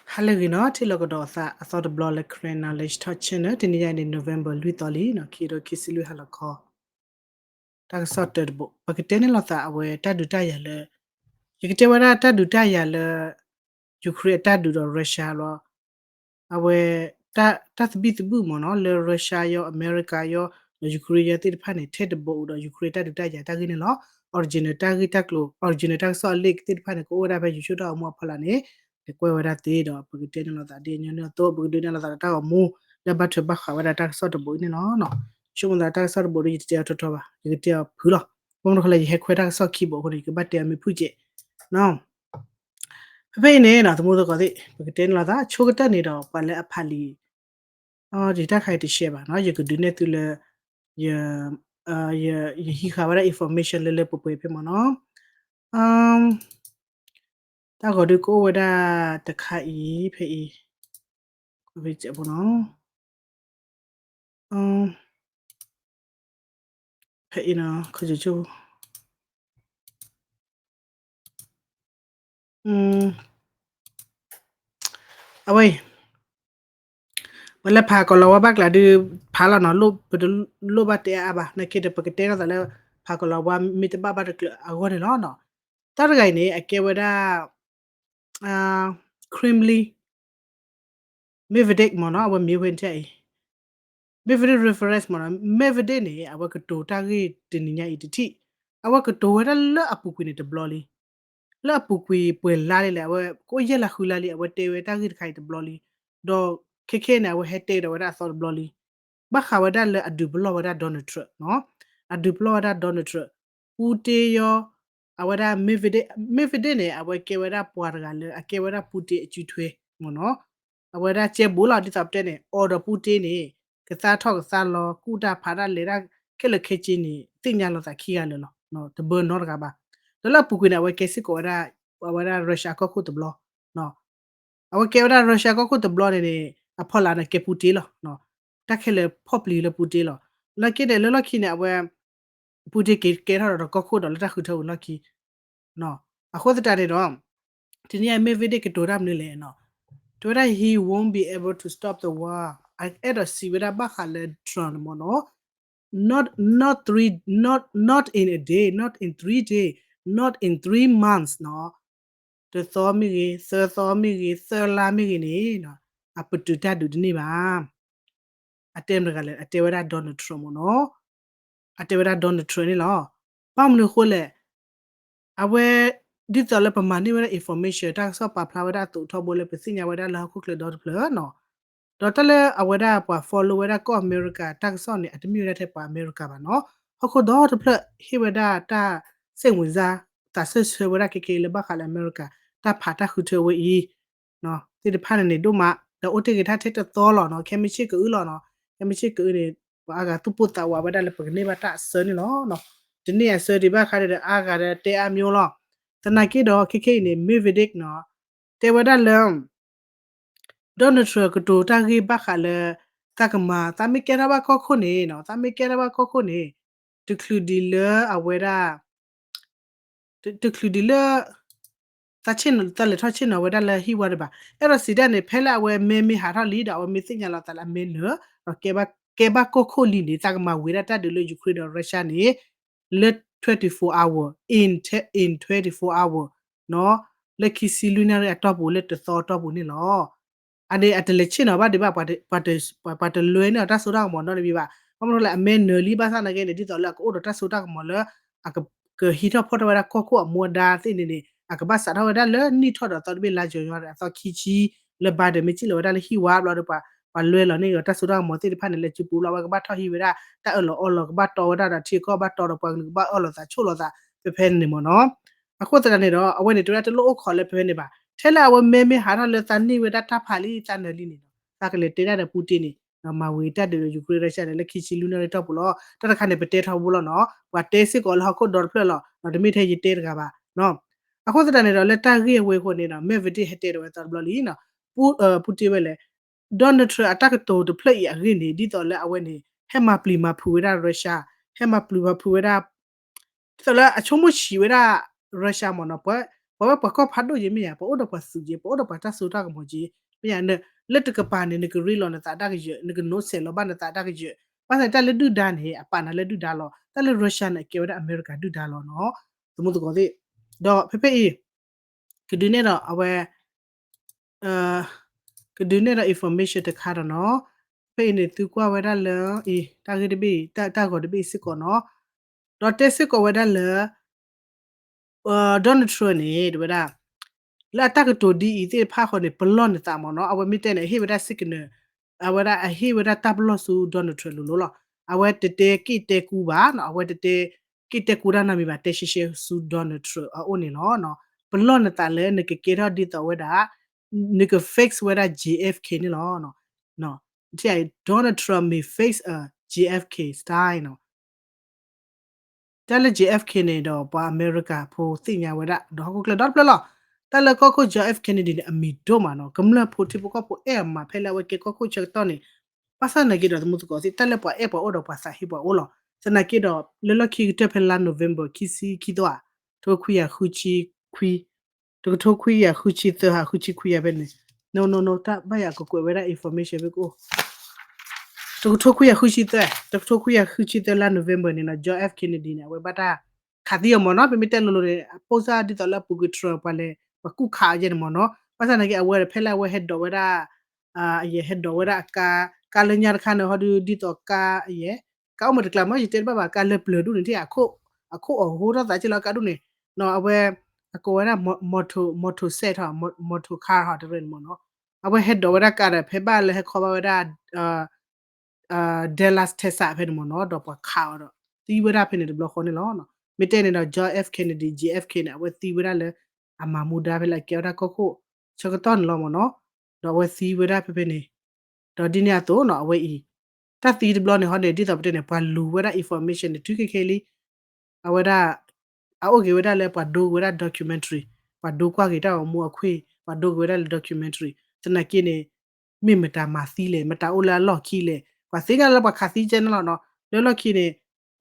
Hallogi no tilogodo sa asort blole krena lish touchene tiniya in November luitoli no kiro kisilu halako tak sorted bo pakitene lota awe taduta yale yikite wara taduta yale Ukraine tadu do Russia lo awe tathbit bu mo no le Russia yo America yo Ukraine tir phane thed bo do Ukraine taduta ya tagini lo original tagi taklo original tag so lik tir phane ko ora ba yushu do mo phala ne de kwe wara te do pakitene lota de nyo to pakitene lota ta mo le bat ba kha wara ta so to bo ni no shumu da ta so to bo ri te to ba yikite phu lo mo no khala ye khwe ta so ki bo ko ri ba te mi phu je no Vene na the mother got it, but then la that chokata need up pale a pali. Oh, the tak height sheba. Now you could do net to the ya he have information lele popo mono. Um, ta got to go with the kai pay which abono. Pay cause you away. Wala pa ko lawa bak la di phala no lo ba te aba na kete pakete na dale pa ko lawa mi te ba ba de agone no. Tar gai ni ake wada creamly mevedek mo no awa mi wen te mevede reference mo no mevede ni awa ko to ta gi tininya ititi awa ko to wada la apu kwini te bloli la apu kwi pwe la le awa ko ye la khula li awa te we ta gi khai te bloli do keke na awa hete do wada so bloli ba kha wada le adu blo wada Donald Trump no adu blo wada Donald Trump ute yo awada mevede ne awa ke wada pwar ga le ake wada pute chithwe mo no awada che bola di tap te ne order pute ne ka sa thok sa lo kuda phara le ra kele khechi ni tinya lo sa khiya le lo no te burn no ga ba to la pu kwina awa ke sik ko wada Russia ko khu te blo no awa ke wada Russia ko khu te blo ne aphola na ke pute lo no ta khele phopli le pute lo la ke de lo khi ne awa pute ke ra ro ko khu do la ta khu tho lo khi no a kho ta de do tinya me vede ke to ram ne le no to that he won't be able to stop the war at a sibira bakale tron mono not in a day not in 3 days not in 3 months no to so mi so la mi ni no aputu ta du ni ba atem gale atewara Donald Trump no atewara Donald Trump ni lo pam lo khole awe ditole pa mani wala information ta so pa phla to tho bole pe sinya wada la khukle dot phla no dotale awada pa follow wada ko America ta so ni atmi wada the pa America ba no hoko dot phla hi wada ta se win za ta se wada ke le ba khala America ta pha ta khu the we yi no ti de pha ne do ma da ote ke ta the to lo no chemical ku lo no chemical ku ni ba ga tu pu ta wa wada le pa ne ba ta se ni no ဒီနေ့ဆယ်ဒီဘက်ခါတဲ့အားကတဲ့တဲအမျိုးလောတနကိတော့ခိခိနေမေဗဒစ်နော်တဲဝဒလမ်ဒေါ်နယ်ထရကတူတာဂိဘခါလေတကမာတမိကေရဘခခုနေနော်တမိကေရဘခခုနေတခလူဒီလအဝဲရာတခလူဒီလတချင်းတလေထချင်းနော်ဝဒလဟီဝရပါအဲ့တော့စီဒနေဖဲလာဝဲမေမီဟာထလီဒါဝမေသိညာလာတလာမေနော်ကေဘခခုလီနေတကမာဝေရတဒလေယူခရီဒရုရှားနေ let 24 hour in 24 hour no le kisi lunar atop bo let to top bo ni lo ade atele chin no ba de ba pa de lwe no ta so da mo no ni ba mo no la men no li ba sa na ke ni ti to la ko do ta so da mo le ak ke hi to pho to da ko ko mo da ti ni ak ba sa da da le ni tho da to bi la jo yo da so ki chi le ba de mi chi lo da le hi wa lo do pa lwe lo ni ta so da mo ti pha ni le chu pu lo ba tho hi we da ta o lo ba to da da thi ko ba to do pa ba o lo sa chu lo sa pe phe ni mo no အခုတရနေတော့အဝဲနေတူရတလို့ခေါ်လဲဖဲနေပါထဲလာဝမဲမဲဟာရလဲတန်နေဝဒတာဖာလီတန်နယ်လီနေတာကလေတေရတဲ့ပူတင်နေမဝေတက်တယ်ယူကရိန်းရုရှားနဲ့လက်ခီချီလူနေတော့ဘူးလို့တရခနဲ့ပတေထောက်ဘူးလို့နော်ဝတ်တေးစစ်ကောလဟခုဒေါ်ဖလဲလို့နော်ဒမီထဲကြီးတေးတကပါနော်အခုတရနေတော့လက်တာကြီးဝေခုနေတော့မဲဗတီဟတေတော့တော်ဘလီနော်ပူတီဝဲလေဒေါ်နယ်ထရအတက်တိုဒဖလက်ရရင်းနေဒီတော့လဲအဝဲနေဟဲမပလီမဖူဝရရုရှားဟဲမပလီမဖူဝရဆိုလဲအချုံမရှိဝရရုရှားမနော်ပွဲ pa pa ko phat do ye mi ya pa o do pa su je pa o do pa ta su ta ko mo ji mi ya ne let ka pa ne ke ri lo na ta da ke je ne ke no se lo ba na ta da ke je pa sa ta le du da ne a pa na le du da lo ta le Russia ne ke da America du da lo no tu mo to ko de do pe pe e ke du ne do awe uh ke du ne do information te kha do no pe ne tu kwa we da le e ta ke de bi ta ko de bi sit ko no do te sit ko we da le Donald Trump ne de da la ta ke to di ite pha kho ne blon ne ta mo no awe mi te ne he we da signal awe da he we da tablo su Donald Trump lo awe te te ki te ku ba no awe te te ki te ku da na mi ba te shi shi su Donald Trump o ne no blon ne ta le ne ke ra di ta we da ne ke fix we da JFK ne lo no ti ai Donald Trump may face a JFK style no tele JFK ne do pa America pho ti nya we da do ko kle dot plo lo tele ko JF Kennedy ne ami do ma no kamla pho ti ko pho e ma phela we ke ko che to ne pasa na ki do mu ko si tele pa e pa o do pa sa hi pa o lo sana ki do le lo ki te phela November ki si ki do a to khu ya khu chi khu to khu ya khu chi te ha khu chi khu ya be ne no ta ba ya ko we da information be ko to khu ya khu chi te to khu ya khu chi te la November ni na JF Kennedy ne we ba ta kha ti mo no pe mi te lo le posa di to la pu ku tro pa le pa ku kha je mo no pa sa na ki awe phela we head do we da ye head do we da ka le nyar kha ne ho di to ka ye ka o mo reclam mo te ba ka le ple du ni ti a ko o ho da ta chi la ka du ni no awe ko we da moto set ha moto car ha de mo no awe head do we da ka da phe ba le he kho ba we da Dallas Texas phe mo no do pa kha do ti we da phe ne de block ne lo no mi te ne do John F Kennedy JFK ne we ti we da le amamuda phe la ke da ko ko cho ko ton lo mo no do we si we da phe ne do di ne to no we I ta ti de block ne ho ne di ta phe ne pa lu we da information ne tu ke ke li a we da a o ke we da le pa do we da documentary pa do kwa ke da mo a khwe pa do we da le documentary tana ke ne mi meta ma si le meta o la lo ki le pa se ga la pa kha si je na no lo ki ne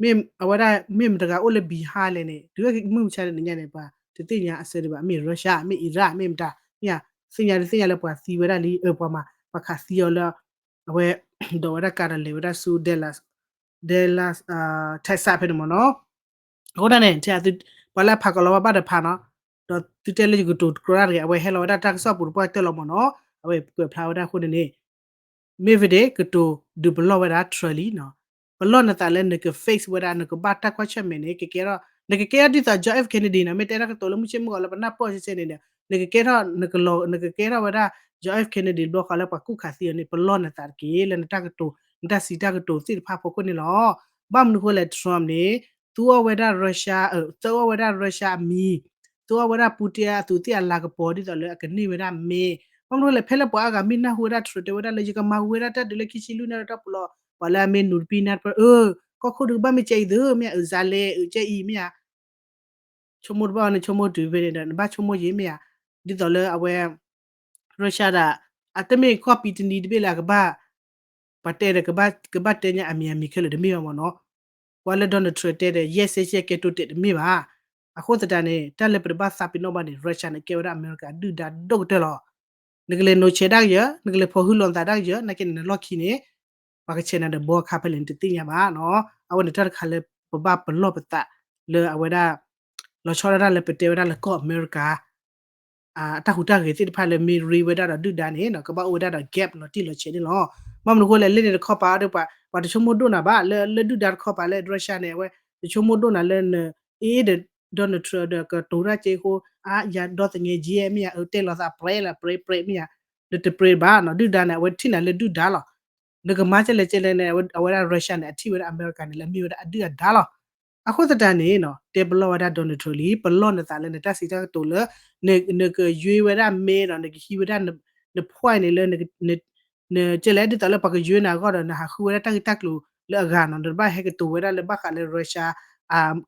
mi awara mi mta ga o le bi ha le ne du ke mu cha ne nya ne pa te te nya a se de ba mi Russia mi Iraq mi mta nya se nya le pa si we da li e pa ma pa kha si yo la we do wa da ka da le wa da su de las Texas pe mo no ho da ne cha tu pa la pha ko lo ba da pha no do tu te le ku to ko ra ge we hello da ta so pu pa te lo mo no we ku pha wa da khu ne Mivide kuto du blo wera trali no blo na ta le ne ke face wera ne ko bata kwa che me ne ke ra di ta John F Kennedy na me te ra to lo mu che mo la na po se ne ne ke ra ne ke lo ne ke ra wera John F Kennedy blo khala pa ku kha si ne blo na ta ke le na ta ke to nda si ta ke to si pha pho ko ne lo bam nu ko le Trump ne tu wera Russia tu wera Russia mi tu wera Putin tu ti ala ke po di to le ke ni wera me Pamro le phele po aga minna hura trote wada le jiga ma wera ta de le kichilu na ta plo wala me nur pinat per ko khodu ba mi chei de me zale che I me chomod ba ne chomod du be ne ba chomod ye me di to le awe Russia da atame copy tini de be la ga ba pate de ga ba te nya ami khele de me mo no wala don the trote de yes yes ke to te de me ba a kho ta ne ta le pre ba sa pi no ba ne Russia ne ke wada America du da dog te lo Nagale no cheda ya nagale pohulon ta da ya nakin na lokhi ne pa ka chena de bo kha pelen ti nya ba no awan tar khale ba plo pata le awada lo chora le pete wada le ko America ta hu ta ge ti pha le mi ri wada da du da ne no ka ba wada da gap no ti lo che ni lo mam no ko le le ko pa de pa de chomo do na ba le du da ko pa le Russia ne we de chomo do na le e de Donald Trump de ka to ra che ko ya do te nge ji mi ya te lo sa pre mi ya de pre ba no du da na we ti na le du da lo de ka ma che le ne we Russia ne ti we America ne le mi we du da lo အခုတတန်နေနော်တေဘလောဝဒဒွန်နထလီပလောနတာလည်းနတစီတာတိုလနေကရွေဝဒမဲနော်နေခီဝဒနဖွိုင်နေလေနေကျလဲတလည်းပကရွေနာကတော့နဟာခူဝဒတက်တက်လို့လေအကန်နော်ဒဘဟဲကတူဝဒလေဘခလေရုရှား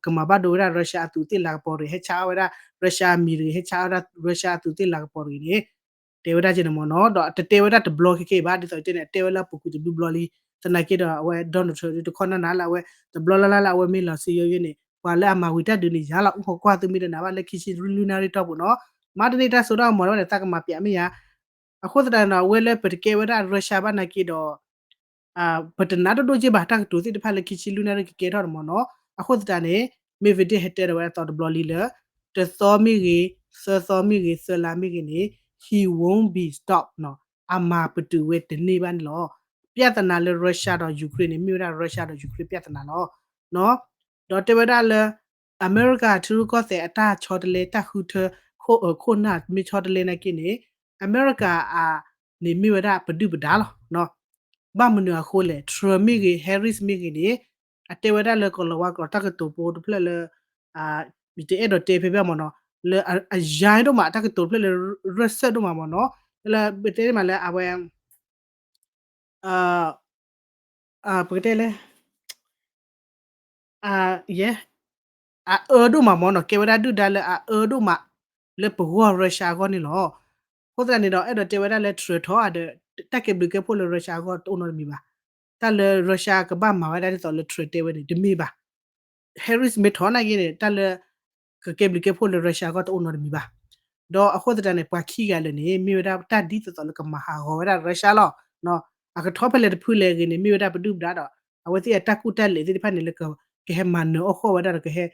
ကမဘာဒိုရရုရှားတူတိလာပေါ်ရဟချာဝဒရုရှားမီရဟချာဝဒရုရှားတူတိလာပေါ်ရနေတေဝဒကျနမနော်တော့တေဝဒတဘလော့ခေဘာဒီဆိုတဲ့တေဝလာပကူတူဘလော်လီတနကေတော့ဝဲဒွန်ထလီတခေါနနာလာဝဲ the blah la la la we me la si yo ye ne kwa le ama wita du ni jala ko kwa tu mi de na ba le kichi lunar top no ma de ta so da mo no ta ka ma pya mi ya a ko da na we le per ke we da Russia ba na ki do but na do je ba ta to ti pha le kichi lunar ki ke ro mo no a ko da ne me video heter we ta do bloli le the so mi ge so la mi ge ni he won't be stop no ama ptu we de ni ban lo ပြဿနာလေရုရှားတော့ယူကရိန်းနေမြို့ရရုရှားတော့ယူကရိန်းပြဿနာနော်တော့တဝဒါလေအမေရိကထူကောတဲ့အတာချော်တလေတခုထခိုနာမီချော်တလေနေကိနေအမေရိကအနေမြို့ရပဒုပဒါလောနော်ဘာမနရခိုလေထရမီဂီဟယ်ရစ်မီဂီနေအတေဝဒါလေကောလဝါကောတကတူပိုဒဖလေလေမီတေအဲ့တော့တေဖေပြမနော်လေအရိုင်းတော့မှာတကတူဖလေလေရက်ဆက်တော့မှာမနော်လေဘတေမှာလေအဝဲအာPagkatele, yeah, ma mono ke wada du dale ma le puwa Russia go ni lo. Ko da ni do e do te wada le tre tho ade ta ke bi ke po le Russia go to no mi ba. Ta le Russia ka ba ma wada to le tre te we ni de mi ba. Harris me tho na gi ni ta le ke bi ke po le Russia go to no mi ba. Do a ko da ne pa khi ga le ni mi wada ta di to le ka ma ha go wada Russia lo no. A ka tho pe le de phu le gi ni mi wada ba du da do. A we ti ta ku ta le ti pa ni le ka ke he man no ko wada ke he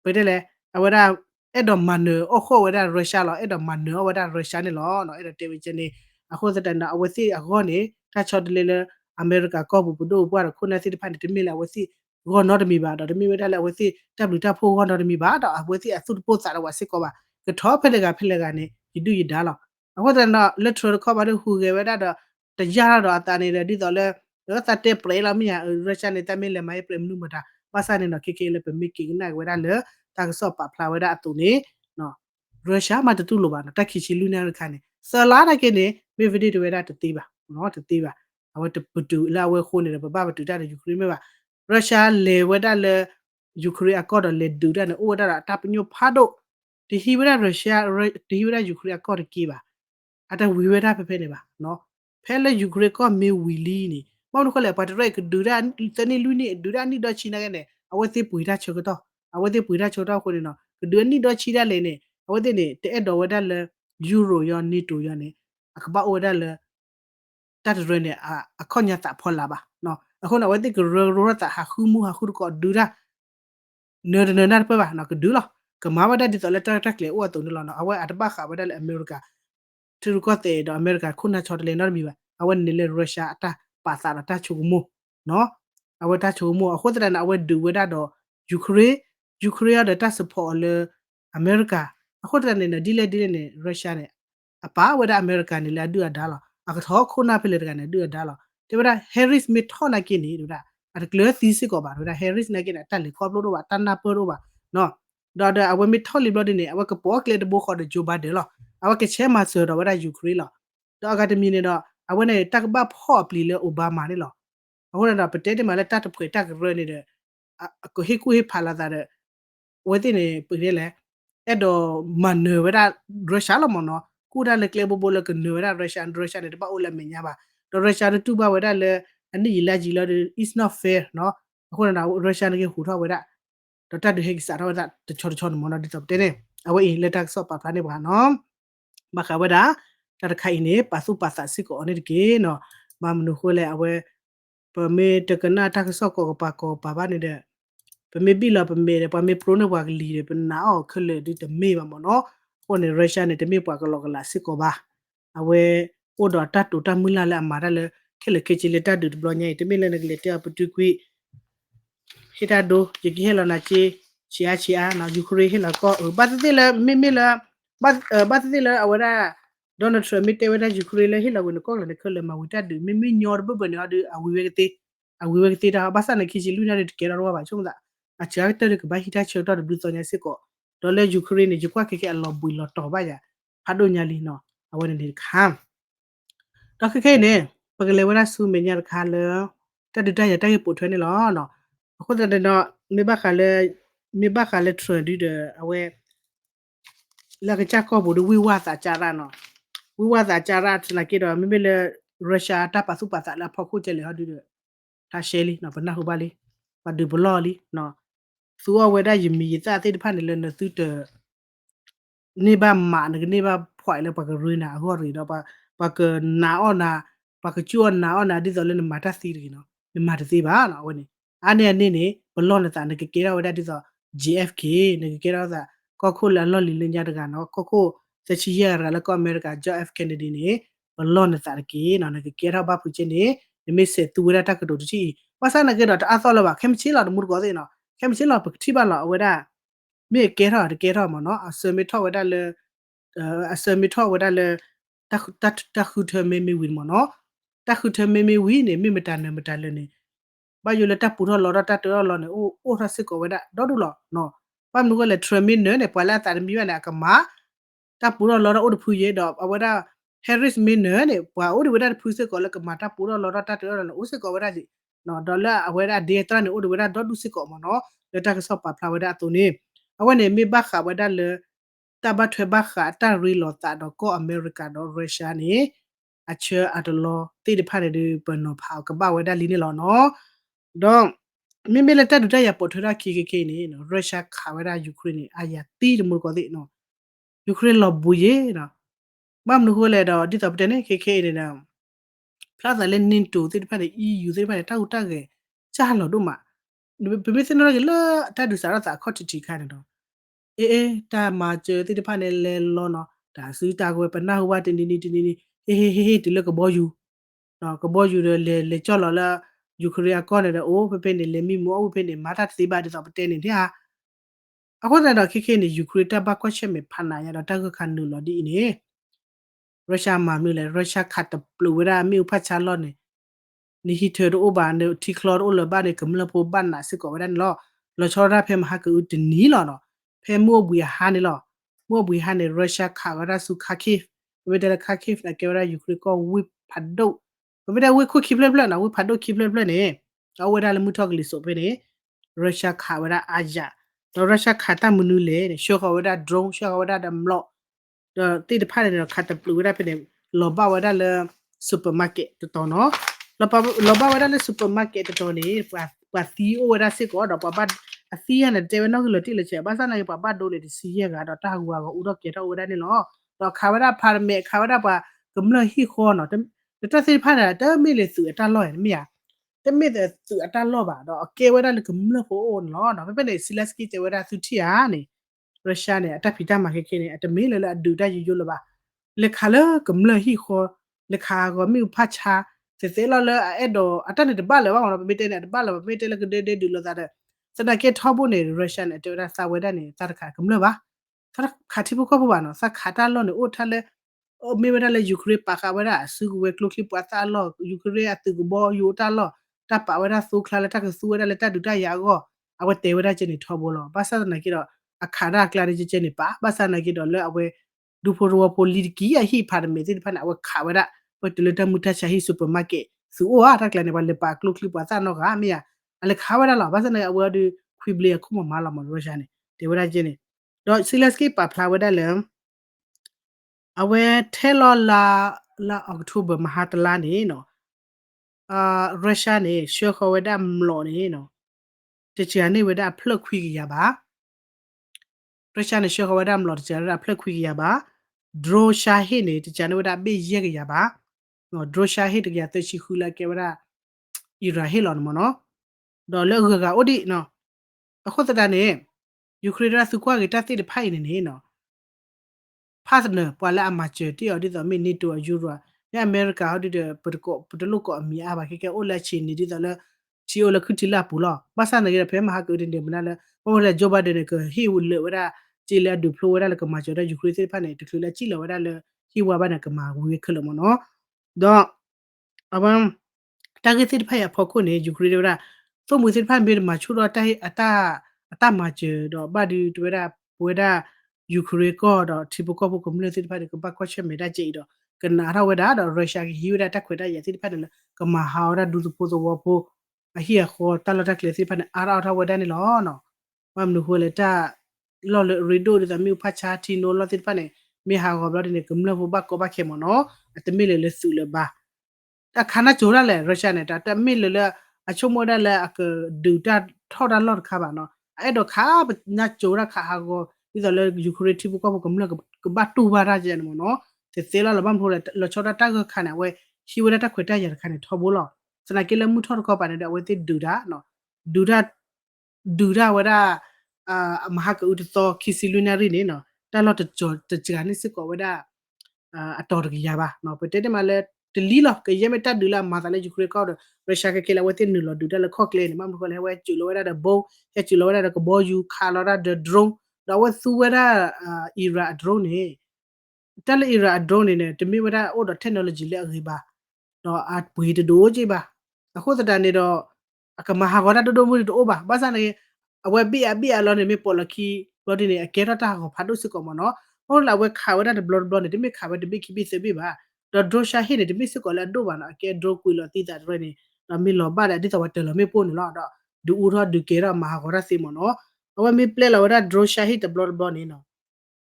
pe de le a wada အဲ့တော့မန်အခုဝဒရုရှားလောအဲ့တော့မန်ဝဒရုရှားနေလောနော်အဲ့တော့တေဝချင်းနေအခုစတန်အဝစီအခုနေတာချော်တလေလေအမေရိကကောဘူးဘဒိုဘွားခုနစီတဖန်တမီလာဝစီရောနော်တမီပါတော့တမီဝဒလည်းဝစီတပ်လူတပ်ဖို့ဟောနော်တမီပါတော့အဝစီအစုပို့စားတော့ဝစီကောပါကထောဖက်လေကဖက်လေကနေဒီတူရဒါလောအခုတန်တော့ literal ခေါ်ပါတော့ဟူကေဝဒတော့တရားတော့အတာနေတယ်ဒီတော့လေတော့တတဲ့ပလေလာမီယာရုရှားနေတမီလေမိုင်ပရမနုမတာပါစာနေနော်ခေခေလေပမီကိနာဝဒလေတာကစောပါဖလာဝဒအတူနေနော်ရုရှားမှာတူလို့ပါနော်တက်ခီချီလူနာရခါနေဆလာရကနေမေဗီဒီတွေရတတိပါနော်တတိပါအဝတ်ပတူလာဝဲခိုးနေတယ်ပပတူတာယူကရိန်းမှာရုရှားလေဝဒလေယူကရိန်းအကော့လေဒူတာနော်ဝဒတာတပညိုဖာဒိုဒီဟီဝဒရုရှားဒီဟီဝဒယူကရိန်းအကော့ကီပါအတဝီဝဒဖဖဲနေပါနော်ဖဲလေယူကရိန်းကမေဝီလီနေမောင်တို့ကလည်းပတ်ရိုက်ကဒူရာတနီလူနေဒူရာနီတော့ချီနေကနေအဝတ်သေးပူတာချေကတော့အဝတ်သေးပူတာချေတော့ကိုနေနော်ဒူနီတော့ချီရလေနေအဝတ်နေတဲ့တော်ဝဒလယူရိုရောနီတိုရောနေအခပဝဒလတတ်ရနေအခွန်ညတာဖော်လာပါနော်အခုနဝတိကရောတာဟာခုမှုဟာခုကောဒူရာနော်နာပပါနော်ကဒူလာကမဝဒဒီတော်လက်တက်လေဝတ်တုံလောနော်အဝဲအတဘခဝဒလအမေရိကထူကောတဲ့တော့အမေရိကခုနချော်တလေနော်မီပါအဝဲနေလေရုရှားအတာပါစာတာချူမိုနော်အဝဲတာချူမိုအခုတရနအဝဲဒူဝဒတော့ယူကရိန်းတဲ့စပေါ်လေအမေရိကအခုတရနေဒီလေနေရုရှားနဲ့အပါဝဒအမေရိကန်နေလာဒူဒါလာအခထောခုနာဖလေကနေဒူဒါလာတေဝဒဟယ်ရစ်မီထောနာကိနေဒူဒါအကလသီစစ်ကောပါဒူဒါဟယ်ရစ်နေကိနေတက်လေခေါပလို့တော့တန်နာပလို့ပါနော်တော့အဝဲမီထောလီဘလဒီနေအဝဲကပေါ်ကလေတဘောခေါ်တဲ့ဂျိုဘတ်တယ်လောအဝဲကချဲမဆောတော့ဝဒယူကရိန်းလောတော့အကဒမီနေတော့အဝဲနေတက်ဘဖော့ပလီလေအိုဘားမာနေလောအခုတော့ပတဲတမလည်းတတ်တဖွေတက်ရနေတဲ့အကိုဟိကူဟိဖာလာတဲ့ဝဲတင်နေပြည်လေအဲ့တော့မန်နဝဒရုရှားလမနော်ကူဒါလေကလေဘဘလကနဝဒရုရှားနဲ့တပအိုလမညာပါတော့ရုရှားတူပါဝဒလေအနိလာဂျီလာ is not fair နော်အခုတော့ရုရှားကဟူထောဝဒတော့တတ်ဟိကစားတော့တချောမနော်ဒီတော့တဲ့အဝဲလက်တက်ဆော့ပါဖာနေပါနော်မခဝဒတတခိုင်နေပါစုပါစာစစ်ကိုအနေကေနော်မမနုခိုလေအဝဲပမေတကနာတက်ဆော့ကိုပါပါနေတဲ့ပမေဘီလာပမေပမေပရိုနဝါကလီပနာအောခလေဒီတမေပါမနော်ဟိုနေရုရှားနဲ့တမေပွားကလောကလာစစ်ကိုပါအဝဲအိုဒတာတူတမူလာလာမာရလေခလေခေချီလက်တဒူဘလညိတမေလည်းလေတပတူကွီဟီတာဒိုယကိဟလနာချီအာနာယူကရိန်းဟလာကောဘတ်တိလမေလာဘတ်တိလအဝရဒေါ်နယ်ထရမစ်တေဝဒယူကရိန်းလေဟလာဝင်ကောလည်းခလေမဝတဒူမေညောဘဘနအဒအဝီဝေကတိတာဘာစနခိချီလူနာတကေရောပါချုံတာအချာတဲ့ကဘာဟီတာချေတော့ဘလူတောညာစစ်ကိုဒေါ်လေယူကရိန်းနေကြွားခေအလော်ဘူလော်တော်ပါရဖာဒိုညာလီနော်အဝနေဒီခမ်တော့ခေနေပကလေဝရဆူမညာခါလတတတရတဲ့ပို့ထွဲနေလောနော်အခုတတဲ့တော့မေဘခါလေထရဒီတဲ့အဝဲလာကချကောဘူဝီဝါစာချာရနော်ဝီဝါစာချာရတနာကေတော့မေလေရုရှားတပ်ပါစုပါစာလာဖောက်ခုကျလေဟာဒီတာရှဲလီနော်ဘနာဟူပါလီပါဒီဘလော်လီနော် su wa we da yimi ta ti phan le na su te ni ba ma ni ba phwai le ba ka ru na ho ri da ba ka na o na ba ka chu na o na di so le ma ta si ri no ni ma ta si ba na we ni a ne ni ba lo na ta ni ke ke da we da di so JFK ni ke da sa ko ko la lo li le nya da ga no ko se chi ya ra la ko America John F Kennedy ni ba lo na ta ke no ni ke da ba phu chin ni ni me se tu we da ta ka do chi pa sa na ke da a so lo ba khem chi la do mu ko se no khem chi la ba thi ba la we da မြေကဲထားတကဲထားမနော်အစမီထောဝဒါလေအစမီထောဝဒါလေတခုထမေမီဝီမနော်တခုထမေမီဝီနေမိမတန်နေမတန်လည်းနေဘာယူလက်တပူတော့လော်တတော်လော်နေအိုရစစ်ကိုဝဒါဒေါ်ဒူလော်နော်ပမ်နုကလေထရမင်းနေပွာလာတာမီဝနာကမာတပူတော့လော်အိုဒဖူရဲ့တော့အဝဒါ Harris Miner နေပွာအိုဒီဝဒါဖူစစ်ကိုလည်းကမာတပူတော့လော်တတော်လော်အိုစစ်ကိုဝဒါစီနော်ဒေါ်လာအဝဒါဒေတာနေအိုဒီဝဒါဒေါ်ဒူစစ်ကိုမနော်လက်တကဆော့ပါဖလာဝဒါတူနေအဝနေမိဘခဝဒါလေတဘထွေဘခတာရီလောတာတော့ကိုအမေရိကတော့ရုရှားနေအချာအတလောတိတဖတ်တဲ့ပနောဖောက်ကပဝဒါလီနေလောနော်တော့မိမိလက်တတူတရပေါ်ထရခေနေနော်ရုရှားခဝဒါယူကရိန်းအာယာတီတမှုကောတိနော်ယူကရိန်းလောဘူယေနော်မမ်နူဟိုလေတော့ဒီတော့တဲ့နေခေနေနော်ဖလာတယ်နင်တူတိတဖတ်တဲ့ EU တိတဖတ်တဲ့တောက်တက်ကေချာလောတို့မှာပြပြစနော်ကလာတတူစားတော့ခေါတိတီခိုင်းတော့တာမာကျတိတဖာနဲ့လဲလောနော်ဒါစူတာကွယ်ပနာဟဝတင်နီဟေးဒီလကဘောယူနော်ကဘောယူလေကြော်လော်လာယူကရိယာကောနေတယ်အိုးဖေနေလေမိမောဖေနေမာတာသေးပါတဲ့ဆိုပတဲနေတဲ့ဟာအခုတော့ခေနေယူကရိတာဘကွက်ချက်မေဖနာရတော့တကခန်နူလော်ဒီနေရုရှားမှာမြို့လေရုရှားခတ်တပလူဝရာမြို့ဖတ်ချလော့နေနိဟီထေရိုဘာနေတီကလော်အိုလဘာနေကမလပိုဘန်နာစကောဝဒန်လောချောရာဖေမဟာကူတနီလောနော်ဖေမို့ဘူဟာနေလောမို့ဘူဟာနေရုရှားခါဝရဆုခါခိဝေဒလခါခိဖနာကေဝရာယူကရိကောဝိဖတ်ဒိုဝေဒဝိခုခိပလပလနာဝိဖတ်ဒိုခိပလပလနေအဝေဒလမှုထောက်ကလေးဆိုဖေနေရုရှားခါဝရအာဂျာတော့ရုရှားခါတမနူလေရှောခဝဒဒရုန်းရှောခဝဒဒမလောတိတဖာနေခါတပလူဝရဖေနေလောဘဝဒလစူပါမားကတ်တော်နော်လောဘဝဒလစူပါမားကတ်တော်နေပါစီအိုဝဒစစ်ကောတော့ပပအစီရနဲ့တေဝနောကလတိလချေဘာသာနိုင်ပပဒိုလေဒီစီရကတော့တာဟူကဥတော့ကေတော့ဝဒနေလောတော့ခါဝဒဖာမေခါဝဒပါကမလဟီခေါ်နော်တစီဖာတာတမေလေစုအတလောရမြာတမေတဲ့စုအတလောပါတော့ကေဝဒလကမလဟိုနော်တော့ပဲနေစီလက်စကီတေဝဒစုတီယာနေရုရှားနဲ့အတက်ဖီတာမှာခေနေအတမေလေအဒူတယူလပါလေခါလကမလဟီခေါ်လေခါကမိဖချာစေလောလအဲ့တော့အတက်နေတပတ်လေဘာတော့မေတဲ့နဲ့တပတ်လေမေတဲ့လကဒေဒူလောတာစနကေထောဖို့နေရုရှားနဲ့တေရစာဝဲတဲ့နေစတခါကမလို့ပါခါခါတိဖို့ကပပါနော်စခါတာလို့နေအိုထားလေအိုမေဝဒလေယူကရိပါခါဝရအစုဝဲကလုခိပတ်တာလို့ယူကရိအတူဘောယူတာလို့တပဝရဆုခလာလက်တကဆူဝဲလေတဒူတရာကောအဝတေဝရချင်နေထောဖို့လို့ဘာသာနာကေတော့အခါရကလာရချင်နေပါဘာသာနာကေတော့လေအဝဲဒူဖိုရောပိုလီကီအဟိဖာမေတိဖာနအဝခါဝရပတ်တလတမူထချာဟိစူပါမားကတ်ဆူဝါရကလာနေပါလေပါကလုခိပတ်တာနော်ကမီယာအလခါဝရလာဘာစနေအဝဒခွိဘလီခုမလာမလို့ရှာနေတေဝရချင်းနေတော့စီလက်စကီပါဖလာဝဒလဲအဝဲထဲလောလာအောက်တိုဘာမဟာတလာနေနော်ရုရှားနေရှောခဝဒမလို့နေနော်တချာနေဝဒဖလခွိကရပါရုရှားနေရှောခဝဒမလို့တချာရဖလခွိကရပါဒရိုရှာဟိနေတချာနေဝဒဘေးရကရပါနော်ဒရိုရှာဟိတကရတရှိခူလာကေဝဒအီရာဟီလော်မနော်တော့လောကကအိုဒီနော်အခုတတနေယူကရိန်းစုကွာကတတိတဖိုင်နေနော်ဖာသနပွာလာအမချေတီအော်ဒီသမီနီတိုယူရာညအမေရိကဟောဒီပတကောပတလုကောအမီအဘာခေအိုလက်ချီနေဒီတလချီအိုလခုတီလာပူလောမဆန်နေရဖဲမဟာကူတင်တယ်မနာလဲဟိုလေဂျိုဘဒန်ကဟီဝလဝရချီလာဒူဖလိုဝရလကမချေရယူကရိန်းဖာနေတခလချီလဝရလဟီဝဘာနကမာဝေခလမနော်တော့အဘမ်တာဂက်စစ်ဖိုင်ဖော်ခုနေယူကရိန်းဝရသုံးမှုစစ်ဖန်ဘေးမှာချူတော့တိုင်အတမချေတော့ဘာဒီတွေ့တာပွေတာယူကရိန်းကတော့တီပကောပကမလို့စစ်ဖတ်ကပတ်ကွက်ချက်မေတာကြည့်တော့ကနာရဝဒါတော့ရုရှားကဟီဝဒါတက်ခွေတာရစစ်ဖတ်တယ်ကမဟာရဒူပိုဇဝပိုအဟီခေါ်တလတက်လေစစ်ဖတ်အာရထဝဒါနေလောနော်မမနူဟိုလေတာလော်ရီဒိုဒီသမီဖတ်ချာတီနိုလောစစ်ဖတ်နေမေဟာခေါ်ဘလဒီနေကမလို့ဘကောဘခေမနော်အတမီလေလေဆူလေဘာအခါနာဂျိုရလေရုရှားနေတာတမီလေအချုံမဒလာအကဒူတာထော်ဒါလော့ခါပါနော် ai do kha na chora kha ha go ido le ukraine thibu ko ko mla ko ba tu ba ra je mo no te te la bam phole lo chota ta ko kha na we shi we ta khwe ta ya kha ne tho bo lo sana ke le mu tho ko pa ne da we te du da no du da du da we da ma ha ko u to kisilunari ne no ta lo to to cha ni sit ko we da အတော်တကရပါနော်ပတဲ့မှာလဲတလီလောကရမတဒူလာမာတလဲယူခရကောက်ရရှာကကေလာဝတင်နူလောဒူတလခော့ကလေမမခလဲဝဲကျူလောရတဲ့ဘုံဟဲကျူလောရတဲ့ကဘောယူခါလောရတဲ့ drone တော့ဝဆူဝရအီရာ drone နေတလအီရာ drone နေတမီဝရအော်တော့ technology လဲအခေပါတော့အပွေတဒိုးကြပါအခုတတနေတော့အကမဟာဂရတဒိုမှုတို့ဘာဘာစနေအဝဲဘီအလောနေမပေါ်လခီဘောဒီနေအကဲရတာကိုဖတ်လို့စကောမနော်ဟောလာဝဲခါဝဲတဲ့ blood နေတမီခါဝဲတမီခိပိစေပြပါတော့ဒိုရှာဟိနေတမီစကောလာဒိုဘာနာအကဲဒိုကွီလောတိတာရနေတော့မီလောပါတဲ့ဒီတော့တယ်လောမီပို့နေလောတော့ဒူဦးတော့ဒူကေရမဟာဂရစီမနော်အဝဲမီပလဲလောရဒိုရှာဟိတ blood နေနော်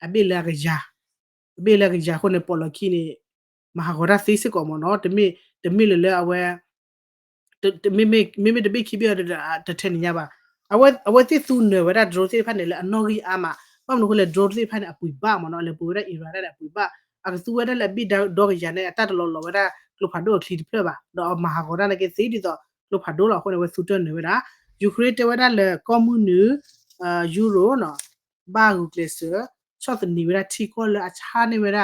အဘီလာကကြာအဘီလာကကြာခုနေပေါ်လခီနေမဟာဂရစီစကောမနော်တမီလေအဝဲမိမိတပိခိပြရတထနေရပါအဝတိသူနေဝရဒရိုစီဖာနေလေအနော်ဂီအာမပမ်နကိုလေဒရိုစီဖာနေအပူပါမနော်လေပူရအီရာတဲ့အပူပါအကသူဝရလေဘီဒေါရနေအတတလောလောဝရကလဖာဒိုခလီပြပါတော့မဟာဂေါရနေကစီဒီတော့ကလဖာဒိုလောခုနေဝဆူတနေဝရယူခရစ်တဝရလေကွန်မြူနီယူရိုနော်ဘာဂူကလစချော့တနေဝရတီကောလေအချာနေဝရ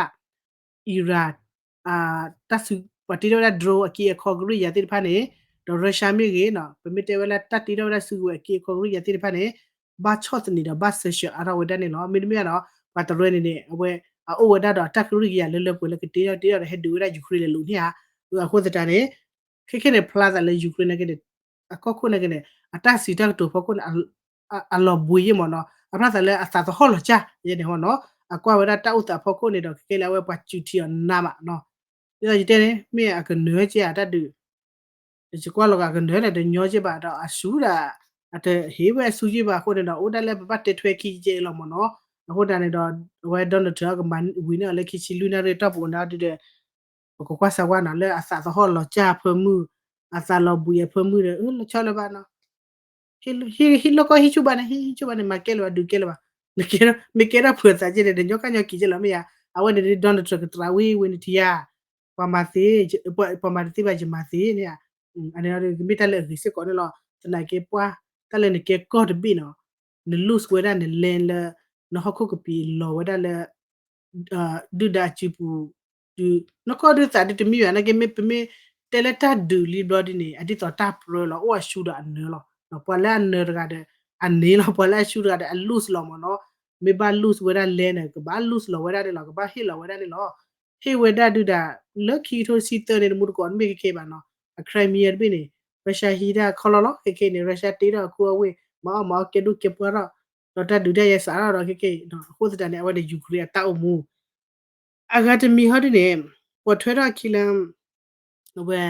အီရာတဆူပတိရဒရိုအကီအခေါ်ဂရီရတိဖာနေတော့ရုရှားမြေကြီးနော်ပမီတေဝလာတတ်တီတော့ဆူဝဲကေကိုရီယတိဖာနေဘာချော့တနေတာဘာဆရှအရဝဒနေနော်မင်းမရနော်ဘာတရဲနေနေအဝဲအိုဝဒတော့တက်ခရီရလဲလဲပွေလဲကတေရဟက်ဒူရယူခရီလဲလူနေဟာအခုစတန်နေခေနေဖလာဇာလဲယူခရီနေကနေအကောခုနေကနေအတစီတက်တူဖခုအလောဘူယမနော်အဖလာဇာလဲအသာတော့ဟောလချာရနေဟောနော်အကွာဝဒတောက်တာဖခုနေတော့ခေလဲဝဲပတ်ချူတီနာမနော်ဒီတော့ဒီတဲ့မြေအကနွဲချာတတ်တူဒီကွာလောကကနေတဲ့ညောချပါတော့အဆူတာအတဟေးပဲဆူကြီးပါခုတဲ့တော့အိုတက်လက်ပတ်တက်ထွဲခီကျေလောမနော်အခုတန်းတော့ဝဲဒွန်တော့ကမန်ဝီနာလက်ခီချီလူနာရတပ်ပေါ်နာတဲ့ကိုကွာဆဝနာလဲအစာသဟောလောချဖမှုအစာလောဘူးရဖမှုရလချလပါနော်ဟီလောကဟီချူဘာနေဟီချူဘာနေမကဲလောဒူကဲလောမကဲရဖွေစာကြတဲ့ညောကညောကီကြလောမရအဝဲတဲ့ဒွန်တော့ကတရာဝီဝင်းတီယာပမာစီပမာတိပါဂျမာစီနေအနေရမိတလည်းစစ်ကောနော်တနိုင်ကေပွားတလည်းနေကေကော့ဘီနော်နလူစဝဲဒနေလန်လနဟခုကပီလောဝဒလဒူဒါချီပူဒူနကောဒူစာဒတမီရနကေမေပမေတလက်တာဒူလီဘဒီနေအဒီတော့တာပရောလောဝရှူဒါအနော်နော်ပွာလာနရကတဲ့အနေလောပွာလာရှူဒါတဲ့အလူစလောမနော်မေဘာလူစဝဲဒလဲနေကဘာလူစလောဝဲဒနေလောကဘာဟီလောဝဲဒနေလောဟေဝဲဒဒူဒါလခီထိုစီတဲနေမှုကောမေကေပါနော်ခရိုင်မီယာဘီနေရုရှားဟီဒါခလလောခေနေရုရှားတေးတော့ကိုအဝေးမောကေဒုကေပွားတော့တဒူတဲ့ရစားတော့ခေတော့ဟိုစတန်နဲ့အဝဲယူကရိန်းတောက်မှုအဂါတမီဟာဒီနေပေါ်ထွဲတော့ခီလမ်ဝဲ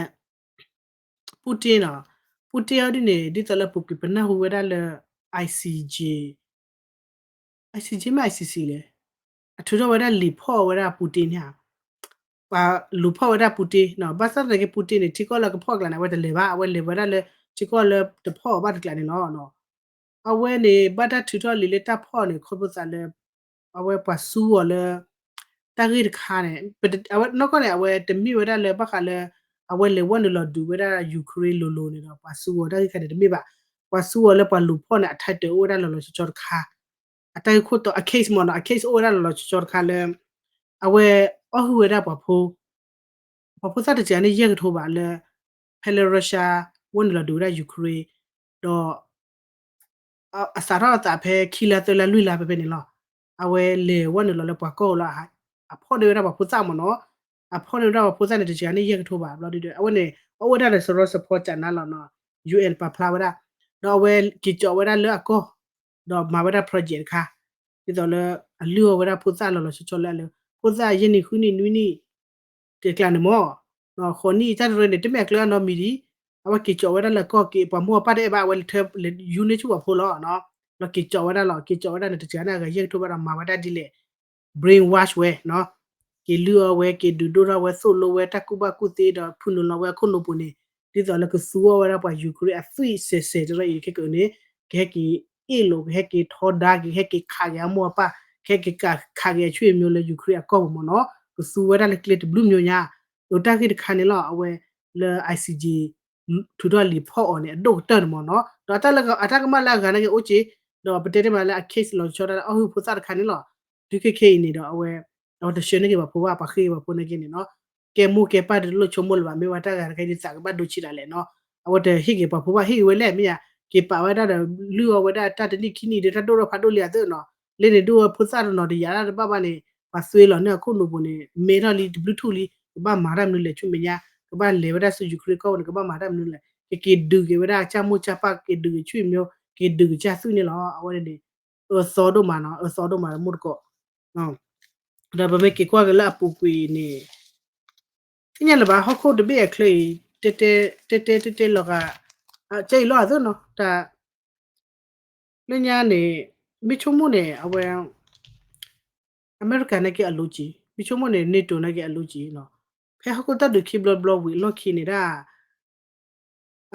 ပူတင်နော်ပူတင်ဟာဒီနေဒီတလပုကပနာဟိုဝဲဒါလ ICJ ICJ မ ICC လေအထူးတော့ဝဲဒါလီဖော်ဝဲဒါပူတင်ညာပါလူဖော်ဝဒပူတီနော်ဘာသာရကပူတီနေတီကောလကဖော်ကလနာဝဒလေဘာအဝဲလေဘာလေတီကောလတဖော်ဘာတကလနေနော်အဝဲနေဘာတာထူတော်လီလေတဖော်နေခေါ်ပစလေအဝဲပါဆူဝလေတာဂိခါနေအဝဲနော်ကလည်းအဝဲတမီဝဒလေဘာခလေအဝဲလေဝနလောဒူဝဒယူကရိန်းလိုနေတော့ပါဆူဝဒါခတဲ့တမီပါဆူဝလေပါလူဖော်နေအထက်တေဝဒလောလောချောခါအတိုင်ခုတော့အ case မနော်အ case ဝဒလောချောခါလေအဝဲအဟူဝဒပါဖိုးပပစတကြနေရက်ထိုးပါလေဖဲလရုရှားဝန်လာဒူရယူကရိန်းတော့အစားရတာဖဲခီလာတလလွိလာပဲနေလောအဝဲလေဝန်လောလပွားကောလာအဖော်တွေရပါပူစားမနော်အဖော်တွေရပါပူစားနေတကြနေရက်ထိုးပါဘလို့ဒီအဝဲနေအဝဲဒါဆိုတော့ support ချန်နာလောနော် UN ပါဖလာဝဒတော့ဝဲကီကြောဝဒလောကောတော့မာဝဒ project ခါဒီတော့လေအလူဝဒပူစားလောချောလဲလေပူစားယင်းနီခုနီနွီနီတေကလန်မောနော်ခொနီတရနေတမက်ကလနော်မီဒီအဝကေချောဝရလကောကေပမောပါတဲ့ဘာဝဲထယူနေချူဖိုလောနော်လကေချောဝရလကေချောဝရနေတချာနာကရက်ထိုးပါမာဝဒဒီလေ brain wash ဝဲနော်ကေလူဝဲကေဒူဒိုရဝဲဆိုလိုဝဲတကုဘကုသေးတော့ဖုန်လောဝဲခုလိုပူနေဒီတော့လကဆူဝရပါယူကရိအသိစေစေတရရေကေကနေဂက်ကီ lo he ki thoda ki he ki khaya mo pa he ki ka khaya chwe myo le Ukraine ko mo no ku su wera le klet blue myo nya lo ta ki khane lo awe le ICJ thu do li pho on ne do tar mo no do ta la ata ka ma la ga na ke oche do pete ma la case lo chora oh pu sa khane lo du ke ke ni do awe aw de shene ke ba pho ba khi ba pho ne ke ni no ke mu ke pa de lo chomol ba me wa ta ga ke ni sa ba do chi la le no aw de hi ke ba pho ba hi we le mi ya ke pa wa da lu wa da ta de ni kini de ta do ro pha do le ya de no le de do pu sa no de ya da ba ba ne ba swe lo ne ko no bo ne me ro li bluetooth li ba ma ra no le chu me nya ba le wa da su Ukraine ko ne ba ma ra no le ke du ke wa da cha mu cha pa ke du chu myo ke du cha su ni lo aw de so do ma no so do ma mu ko no da ba me ke kwa ga la pu kwi ni nya la ba ho ko de be a clay te lo ga che lo a do no ta le nya ne mi chu mu ne awe America na ke aluji mi chu mu ne NATO na ke aluji no phe ho ko ta du ki block wi lo ki ni da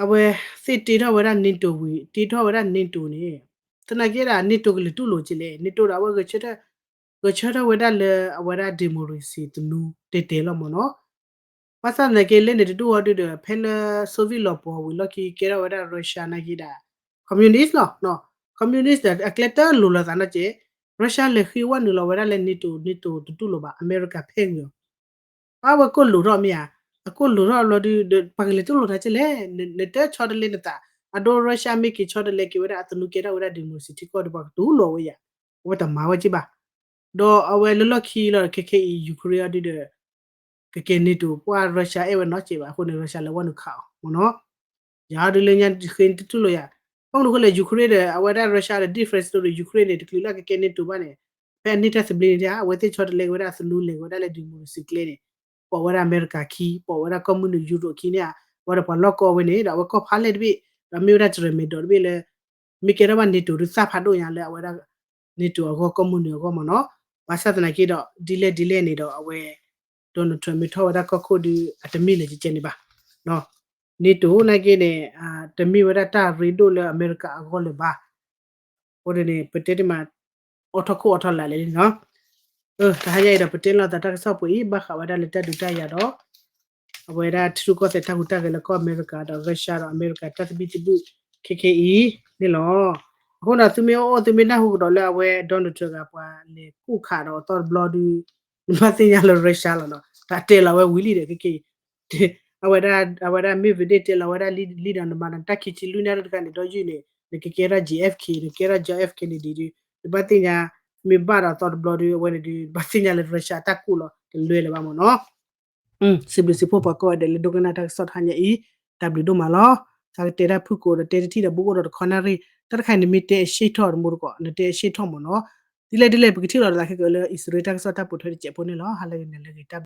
awe si ti do wa da NATO wi ti do wa da NATO ni ta na ke da NATO ke le tu lo chi le NATO da wa ke che da go che da wa da le wa da democracy tu nu te lo mo no pasa na ke le ne tu wa de phe le Soviet lo po wi lo ki ke da wa da Russia na ki da communist lo no communist da akleta lo la na che Russia le khi wa nu lo wa da le NATO tu lo ba America phe nyo awa ko lo ro mi ya ko lo ro lo de pa le tu lo da che le ne te cho de le ta ado Russia mi ki cho de le ki wa da atunu ke da wa da democracy ko de ba tu lo wa ya wa ta ma wa chi ba do awe lo lo khi lo ke Ukraine de ke NATO kwa Russia e wa no che ba ko ne Russia le wa nu kha mo no ya de le nya khin tu lo ya ko lo ko le Ukraine de awa da Russia de difference to Ukraine de ki la ke NATO ba ne pe ni ta sibli ya wa te cho de le wa da sulu le wa da le democracy kle ne po wa da America ki po wa da communist Euro ki ne wa da pa lo ko we ne da wa ko pha le de bi da mi da tre me do de bi le mi ke da ba NATO ru sa pha do ya le wa da NATO ko communist ko mo no ba sa na ki do dile ne do awe Donald Trump mi tho da ko ko di atami le je ne ba no NATO na ke ne tami wa da ta ri do le America ko le ba o de ne pete de ma auto ko auto la le no ta ha ya da pete la ta ta sa pu i ba kha wa da le ta du ta ya do awe da tru ko se ta hu ta ke le ko America da Russia da America ta bi ti bu KKE ni lo ko na tu mi o tu mi na hu do le awe Donald Trump ga pa le ku kha do to bloody ma tin ya lo Russia la no ta te la we wili de KKE awe da mi vide te la awe da leader no ma ta ki ti lu na ka ni do ji ne ke ke ra GFK ne ke ra JFK ni di ba tin ya mi ba da to bloody we ni di ba tin ya le Russia ta ku lo le le ba mo no sibli si po pa ko de le dogana ta sot hanya I tabli do malo sa te ra phu ko te ti da bu ko do khona ri ta kha ni mi te shi tho mo ko ne te shi tho mo no dile bi ti lo la ke ko le Israel ta sot ta pu tho che po ne lo ha le ne le ta